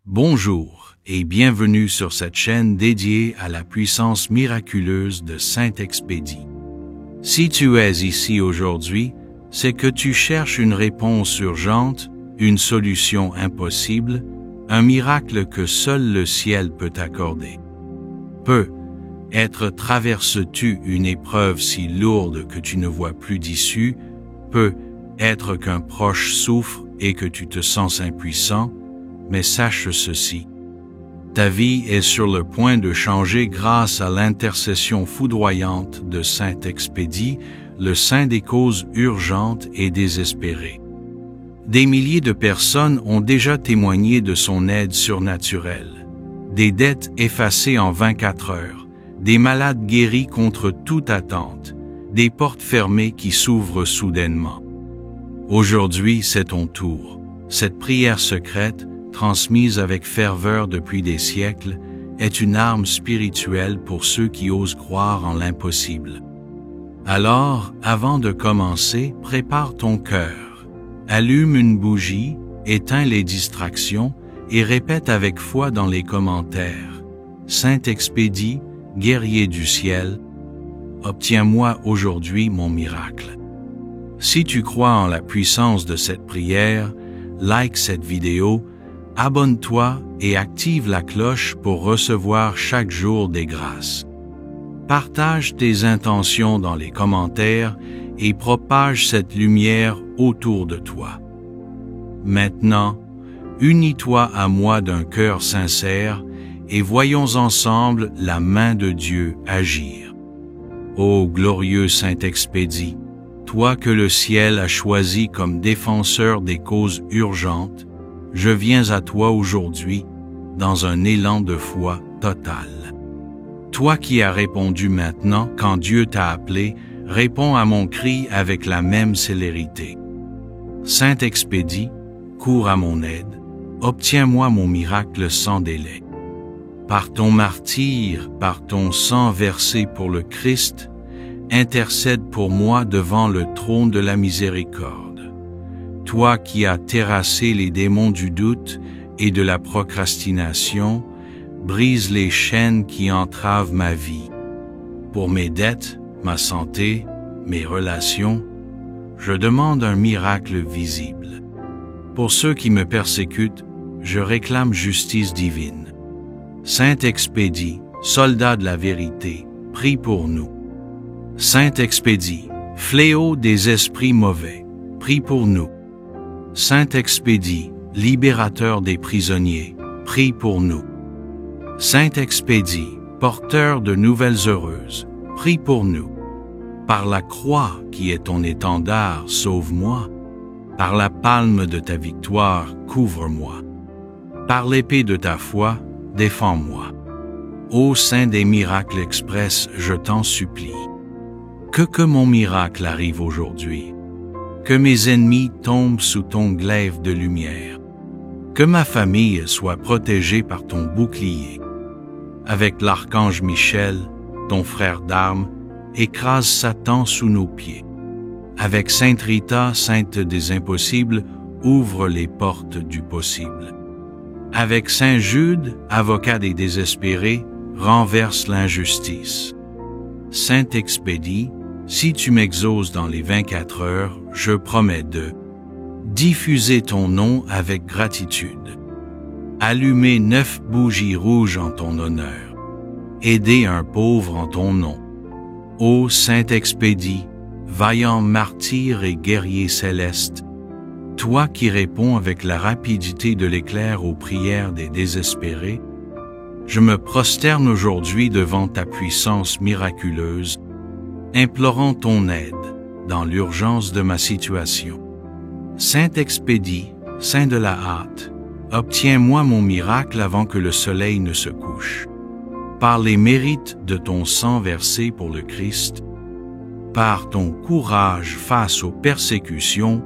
Bonjour et bienvenue sur cette chaîne dédiée à la puissance miraculeuse de Saint-Expédie. Si tu es ici aujourd'hui, c'est que tu cherches une réponse urgente, une solution impossible, un miracle que seul le ciel peut accorder. Peut-être traverses-tu une épreuve si lourde que tu ne vois plus d'issue, peut-être qu'un proche souffre et que tu te sens impuissant, mais sache ceci. Ta vie est sur le point de changer grâce à l'intercession foudroyante de Saint-Expédie, le saint des causes urgentes et désespérées. Des milliers de personnes ont déjà témoigné de son aide surnaturelle. Des dettes effacées en 24 heures, des malades guéris contre toute attente, des portes fermées qui s'ouvrent soudainement. Aujourd'hui, c'est ton tour. Cette prière secrète, transmise avec ferveur depuis des siècles, est une arme spirituelle pour ceux qui osent croire en l'impossible. Alors, avant de commencer, prépare ton cœur. Allume une bougie, éteins les distractions et répète avec foi dans les commentaires. Saint-Expédie, guerrier du ciel, obtiens-moi aujourd'hui mon miracle. Si tu crois en la puissance de cette prière, like cette vidéo, abonne-toi et active la cloche pour recevoir chaque jour des grâces. Partage tes intentions dans les commentaires et propage cette lumière autour de toi. Maintenant, unis-toi à moi d'un cœur sincère et voyons ensemble la main de Dieu agir. Ô glorieux Saint-Expédie, toi que le ciel a choisi comme défenseur des causes urgentes, je viens à toi aujourd'hui dans un élan de foi total. Toi qui as répondu maintenant quand Dieu t'a appelé, réponds à mon cri avec la même célérité. Saint-Expédie, cours à mon aide, obtiens-moi mon miracle sans délai. Par ton martyre, par ton sang versé pour le Christ, intercède pour moi devant le trône de la miséricorde. Toi qui as terrassé les démons du doute et de la procrastination, brise les chaînes qui entravent ma vie. Pour mes dettes, ma santé, mes relations, je demande un miracle visible. Pour ceux qui me persécutent, je réclame justice divine. Saint-Expédie, soldat de la vérité, prie pour nous. Saint-Expédie, fléau des esprits mauvais, prie pour nous. Saint-Expédie, libérateur des prisonniers, prie pour nous. Saint-Expédie, porteur de nouvelles heureuses, prie pour nous. Par la croix qui est ton étendard, sauve-moi. Par la palme de ta victoire, couvre-moi. Par l'épée de ta foi, défends-moi. Ô Saint des miracles express, je t'en supplie. Que mon miracle arrive aujourd'hui. Que mes ennemis tombent sous ton glaive de lumière. Que ma famille soit protégée par ton bouclier. Avec l'archange Michel, ton frère d'armes, écrase Satan sous nos pieds. Avec Sainte Rita, sainte des impossibles, ouvre les portes du possible. Avec Saint Jude, avocat des désespérés, renverse l'injustice. Saint-Expédie, si tu m'exauces dans les 24 heures, je promets de diffuser ton nom avec gratitude, allumer 9 bougies rouges en ton honneur, aider un pauvre en ton nom. Ô Saint-Expédie, vaillant martyr et guerrier céleste, toi qui réponds avec la rapidité de l'éclair aux prières des désespérés, je me prosterne aujourd'hui devant ta puissance miraculeuse, implorant ton aide dans l'urgence de ma situation. Saint-Expédie, saint de la hâte, obtiens-moi mon miracle avant que le soleil ne se couche. Par les mérites de ton sang versé pour le Christ, par ton courage face aux persécutions,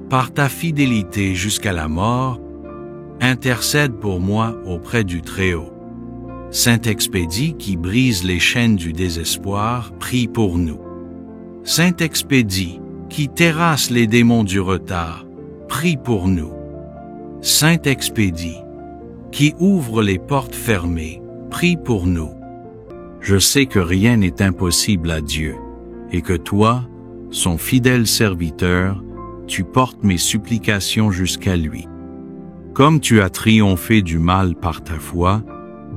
par ta fidélité jusqu'à la mort, intercède pour moi auprès du Très-Haut. Saint-Expédie qui brise les chaînes du désespoir, prie pour nous. Saint-Expédie qui terrasse les démons du retard, prie pour nous. Saint-Expédie, qui ouvre les portes fermées, prie pour nous. Je sais que rien n'est impossible à Dieu, et que toi, son fidèle serviteur, tu portes mes supplications jusqu'à lui. Comme tu as triomphé du mal par ta foi,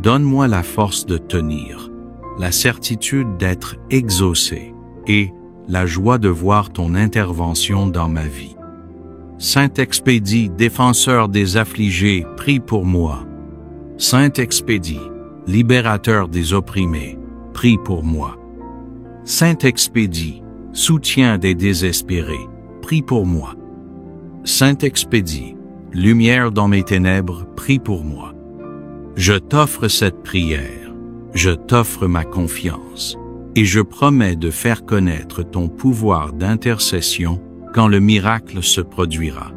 donne-moi la force de tenir, la certitude d'être exaucé et la joie de voir ton intervention dans ma vie. Saint-Expédie, défenseur des affligés, prie pour moi. Saint-Expédie, libérateur des opprimés, prie pour moi. Saint-Expédie, soutien des désespérés, prie pour moi. Saint-Expédie, lumière dans mes ténèbres, prie pour moi. Je t'offre cette prière, je t'offre ma confiance, et je promets de faire connaître ton pouvoir d'intercession quand le miracle se produira.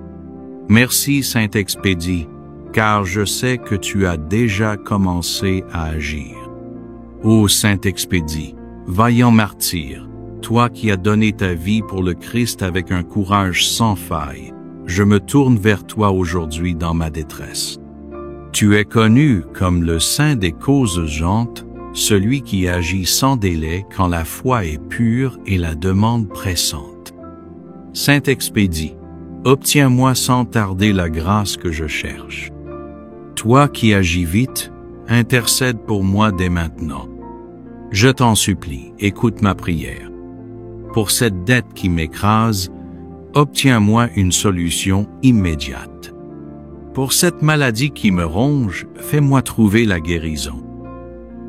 Merci Saint-Expédie, car je sais que tu as déjà commencé à agir. Ô Saint-Expédie, vaillant martyr, toi qui as donné ta vie pour le Christ avec un courage sans faille, je me tourne vers toi aujourd'hui dans ma détresse. Tu es connu comme le saint des causes urgentes, celui qui agit sans délai quand la foi est pure et la demande pressante. Saint-Expédie, obtiens-moi sans tarder la grâce que je cherche. Toi qui agis vite, intercède pour moi dès maintenant. Je t'en supplie, écoute ma prière. Pour cette dette qui m'écrase, obtiens-moi une solution immédiate. Pour cette maladie qui me ronge, fais-moi trouver la guérison.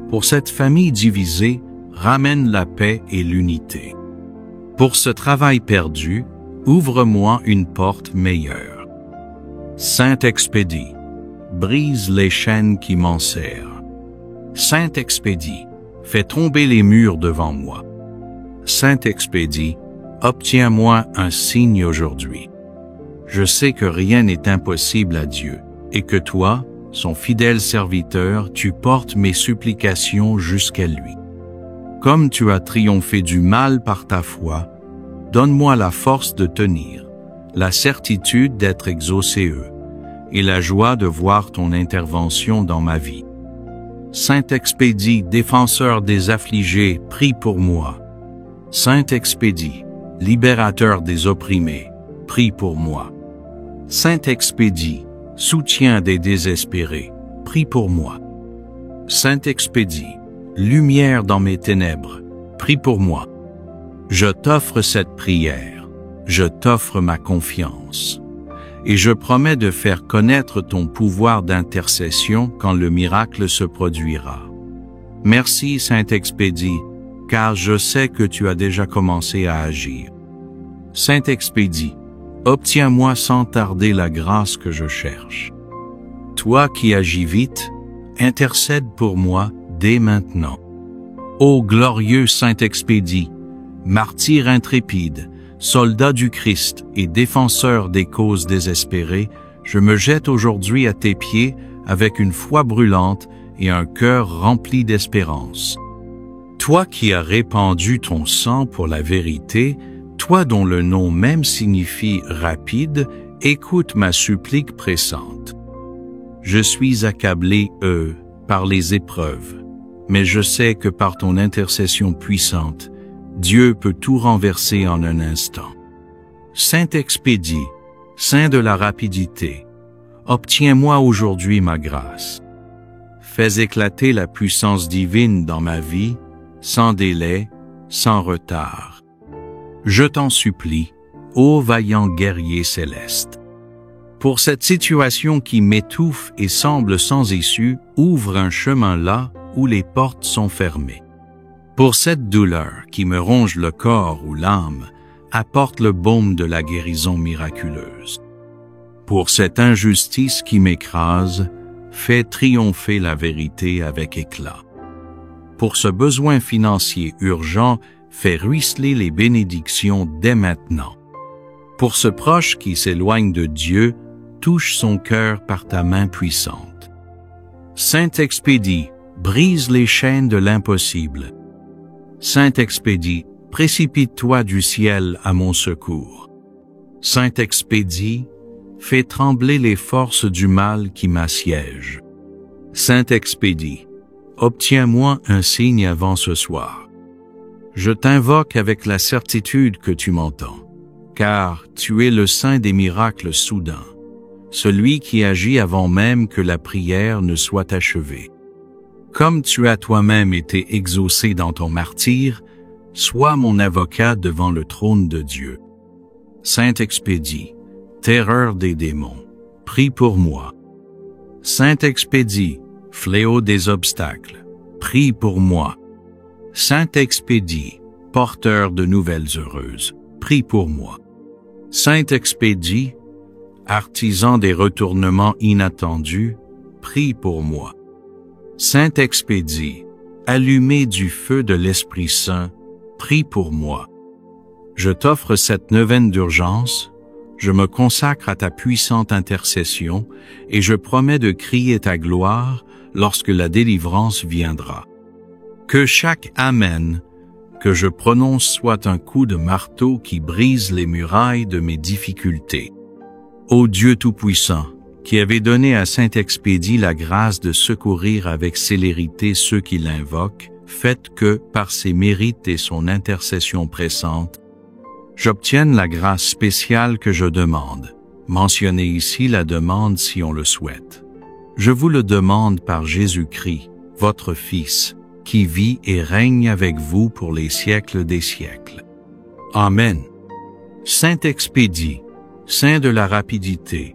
Pour cette famille divisée, ramène la paix et l'unité. Pour ce travail perdu, ouvre-moi une porte meilleure. Saint-Expédie, brise les chaînes qui m'enserrent. Saint-Expédie, fais tomber les murs devant moi. Saint-Expédie, obtiens-moi un signe aujourd'hui. Je sais que rien n'est impossible à Dieu, et que toi, son fidèle serviteur, tu portes mes supplications jusqu'à lui. Comme tu as triomphé du mal par ta foi, donne-moi la force de tenir, la certitude d'être exaucé et la joie de voir ton intervention dans ma vie. Saint-Expédie, défenseur des affligés, prie pour moi. Saint-Expédie, libérateur des opprimés, prie pour moi. Saint-Expédie, soutien des désespérés, prie pour moi. Saint-Expédie, lumière dans mes ténèbres, prie pour moi. Je t'offre cette prière, je t'offre ma confiance, et je promets de faire connaître ton pouvoir d'intercession quand le miracle se produira. Merci Saint-Expédie, car je sais que tu as déjà commencé à agir. Saint-Expédie, obtiens-moi sans tarder la grâce que je cherche. Toi qui agis vite, intercède pour moi dès maintenant. Ô glorieux Saint-Expédie, martyr intrépide, soldat du Christ et défenseur des causes désespérées, je me jette aujourd'hui à tes pieds avec une foi brûlante et un cœur rempli d'espérance. Toi qui as répandu ton sang pour la vérité, toi dont le nom même signifie rapide, écoute ma supplique pressante. Je suis accablé, par les épreuves, mais je sais que par ton intercession puissante, Dieu peut tout renverser en un instant. Saint-Expédie, Saint de la rapidité, obtiens-moi aujourd'hui ma grâce. Fais éclater la puissance divine dans ma vie, sans délai, sans retard. Je t'en supplie, ô vaillant guerrier céleste. Pour cette situation qui m'étouffe et semble sans issue, ouvre un chemin là où les portes sont fermées. Pour cette douleur qui me ronge le corps ou l'âme, apporte le baume de la guérison miraculeuse. Pour cette injustice qui m'écrase, fais triompher la vérité avec éclat. Pour ce besoin financier urgent, fais ruisseler les bénédictions dès maintenant. Pour ce proche qui s'éloigne de Dieu, touche son cœur par ta main puissante. Saint-Expédie, brise les chaînes de l'impossible. Saint-Expédie, précipite-toi du ciel à mon secours. Saint-Expédie, fais trembler les forces du mal qui m'assiègent. Saint-Expédie, obtiens-moi un signe avant ce soir. Je t'invoque avec la certitude que tu m'entends, car tu es le saint des miracles soudains, celui qui agit avant même que la prière ne soit achevée. Comme tu as toi-même été exaucé dans ton martyre, sois mon avocat devant le trône de Dieu. Saint-Expédie, terreur des démons, prie pour moi. Saint-Expédie, fléau des obstacles, prie pour moi. Saint-Expédie, porteur de nouvelles heureuses, prie pour moi. Saint-Expédie, artisan des retournements inattendus, prie pour moi. Saint-Expédie, allumé du feu de l'Esprit Saint, prie pour moi. Je t'offre cette neuvaine d'urgence, je me consacre à ta puissante intercession et je promets de crier ta gloire lorsque la délivrance viendra. Que chaque Amen que je prononce soit un coup de marteau qui brise les murailles de mes difficultés. Ô Dieu Tout-Puissant, qui avait donné à Saint-Expédie la grâce de secourir avec célérité ceux qui l'invoquent, faites que, par ses mérites et son intercession pressante, j'obtienne la grâce spéciale que je demande. Mentionnez ici la demande si on le souhaite. Je vous le demande par Jésus-Christ, votre Fils, qui vit et règne avec vous pour les siècles des siècles. Amen. Saint-Expédie, Saint de la rapidité,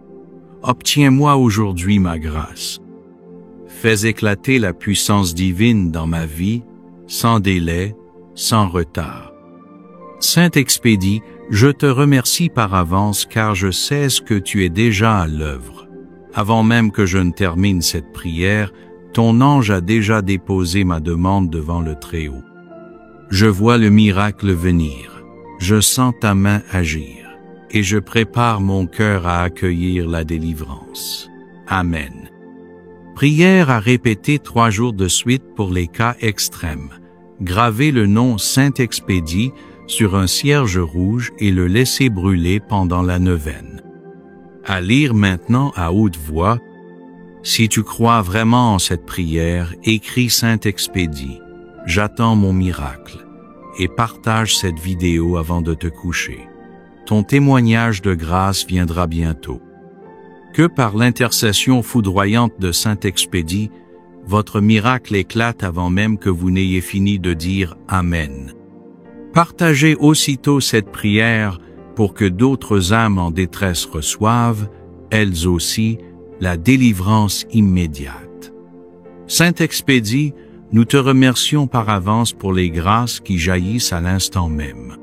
obtiens-moi aujourd'hui ma grâce. Fais éclater la puissance divine dans ma vie, sans délai, sans retard. Saint-Expédie, je te remercie par avance car je sais que tu es déjà à l'œuvre. Avant même que je ne termine cette prière, ton ange a déjà déposé ma demande devant le Très-Haut. Je vois le miracle venir, je sens ta main agir, et je prépare mon cœur à accueillir la délivrance. Amen. Prière à répéter 3 jours de suite pour les cas extrêmes. Gravez le nom Saint-Expédie sur un cierge rouge et le laisser brûler pendant la neuvaine. À lire maintenant à haute voix. Si tu crois vraiment en cette prière, écris Saint-Expédie. J'attends mon miracle. Et partage cette vidéo avant de te coucher. Ton témoignage de grâce viendra bientôt. Que par l'intercession foudroyante de Saint-Expédie, votre miracle éclate avant même que vous n'ayez fini de dire Amen. Partagez aussitôt cette prière pour que d'autres âmes en détresse reçoivent, elles aussi, la délivrance immédiate. Saint-Expédie, nous te remercions par avance pour les grâces qui jaillissent à l'instant même.